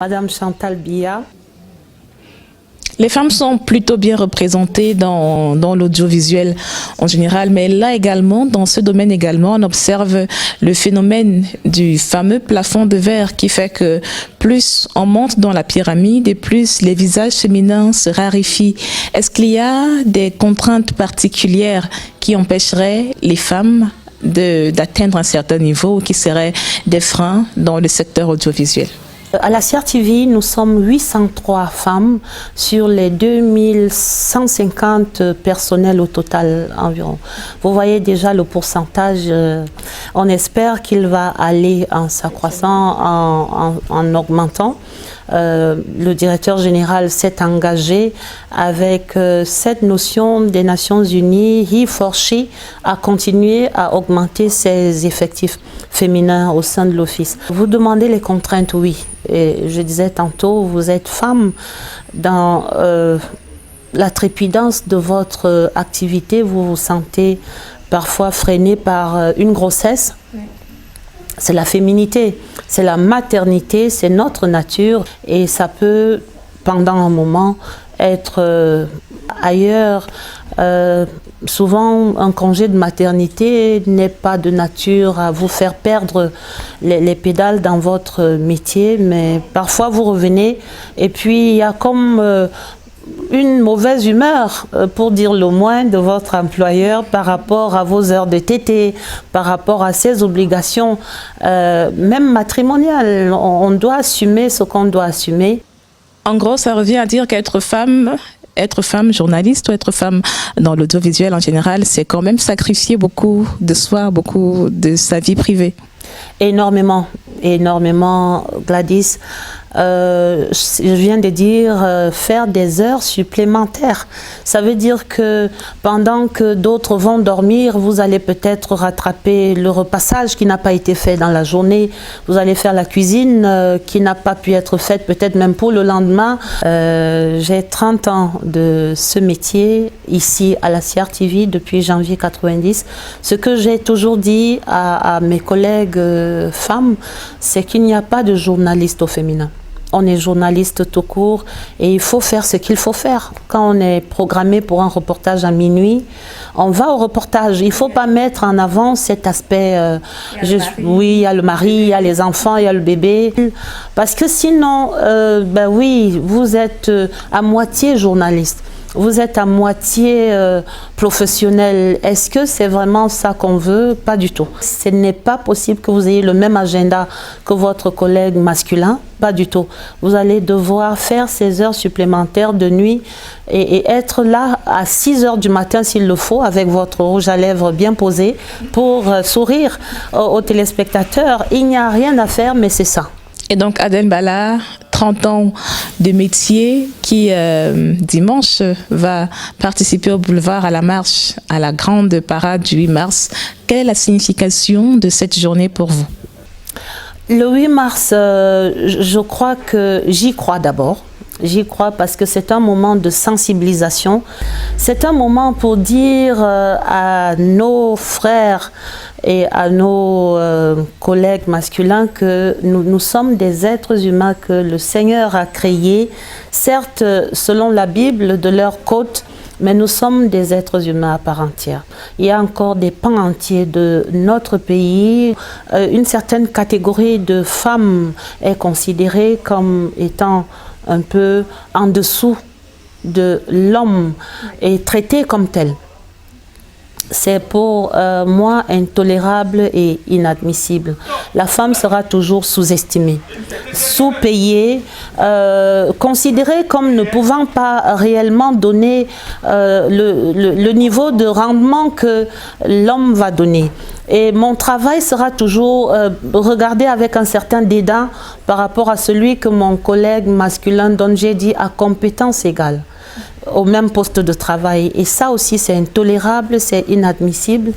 Madame Chantal Biya. Les femmes sont plutôt bien représentées dans l'audiovisuel en général, mais là également, dans ce domaine également, on observe le phénomène du fameux plafond de verre qui fait que plus on monte dans la pyramide et plus les visages féminins se raréfient. Est-ce qu'il y a des contraintes particulières qui empêcheraient les femmes d'atteindre un certain niveau ou qui seraient des freins dans le secteur audiovisuel? À la CRTV, nous sommes 803 femmes sur les 2150 personnels au total environ. Vous voyez déjà le pourcentage, on espère qu'il va aller en s'accroissant, en augmentant. Le directeur général s'est engagé avec cette notion des Nations Unies, He for She, à continuer à augmenter ses effectifs féminins au sein de l'Office. Vous demandez les contraintes, oui. Et je disais tantôt, vous êtes femme dans la trépidance de votre activité, vous vous sentez parfois freinée par une grossesse. Oui. C'est la féminité, c'est la maternité, c'est notre nature et ça peut, pendant un moment, être ailleurs. Souvent, un congé de maternité n'est pas de nature à vous faire perdre les pédales dans votre métier, mais parfois vous revenez et puis il y a comme une mauvaise humeur, pour dire le moins, de votre employeur par rapport à vos heures de TT, par rapport à ses obligations, même matrimoniales. On doit assumer ce qu'on doit assumer. En gros, ça revient à dire qu'être femme journaliste ou être femme dans l'audiovisuel en général, c'est quand même sacrifier beaucoup de soi, beaucoup de sa vie privée. Énormément, énormément, Gladys. Je viens de dire faire des heures supplémentaires. Ça veut dire que pendant que d'autres vont dormir, vous allez peut-être rattraper le repassage qui n'a pas été fait dans la journée. Vous allez faire la cuisine qui n'a pas pu être faite, peut-être même pour le lendemain. J'ai 30 ans de ce métier ici à la CRTV depuis janvier 90. Ce que j'ai toujours dit à mes collègues femmes, c'est qu'il n'y a pas de journaliste au féminin. On est journaliste tout court et il faut faire ce qu'il faut faire. Quand on est programmé pour un reportage à minuit, on va au reportage. Il ne faut pas mettre en avant cet aspect, oui, il y a le mari, il y a les enfants, il y a le bébé. Parce que sinon, ben oui, vous êtes à moitié journaliste. Vous êtes à moitié professionnel. Est-ce que c'est vraiment ça qu'on veut? Pas du tout. Ce n'est pas possible que vous ayez le même agenda que votre collègue masculin. Pas du tout. Vous allez devoir faire ces heures supplémentaires de nuit et être là à 6 heures du matin s'il le faut, avec votre rouge à lèvres bien posé pour sourire aux téléspectateurs. Il n'y a rien à faire, mais c'est ça. Et donc Adèle Bala, 30 ans de métier qui dimanche va participer au boulevard à la marche, à la grande parade du 8 mars. Quelle est la signification de cette journée pour vous? Le 8 mars, je crois que j'y crois d'abord. J'y crois parce que c'est un moment de sensibilisation. C'est un moment pour dire à nos frères et à nos collègues masculins que nous sommes des êtres humains que le Seigneur a créés, certes selon la Bible, de leur côte, mais nous sommes des êtres humains à part entière. Il y a encore des pans entiers de notre pays. Une certaine catégorie de femmes est considérée comme étant un peu en dessous de l'homme et traitée comme telle. C'est pour moi intolérable et inadmissible. La femme sera toujours sous-estimée, sous-payée, considérée comme ne pouvant pas réellement donner le niveau de rendement que l'homme va donner. Et mon travail sera toujours regardé avec un certain dédain par rapport à celui que mon collègue masculin donne, j'ai dit, à compétence égale, au même poste de travail. Et ça aussi, c'est intolérable, c'est inadmissible.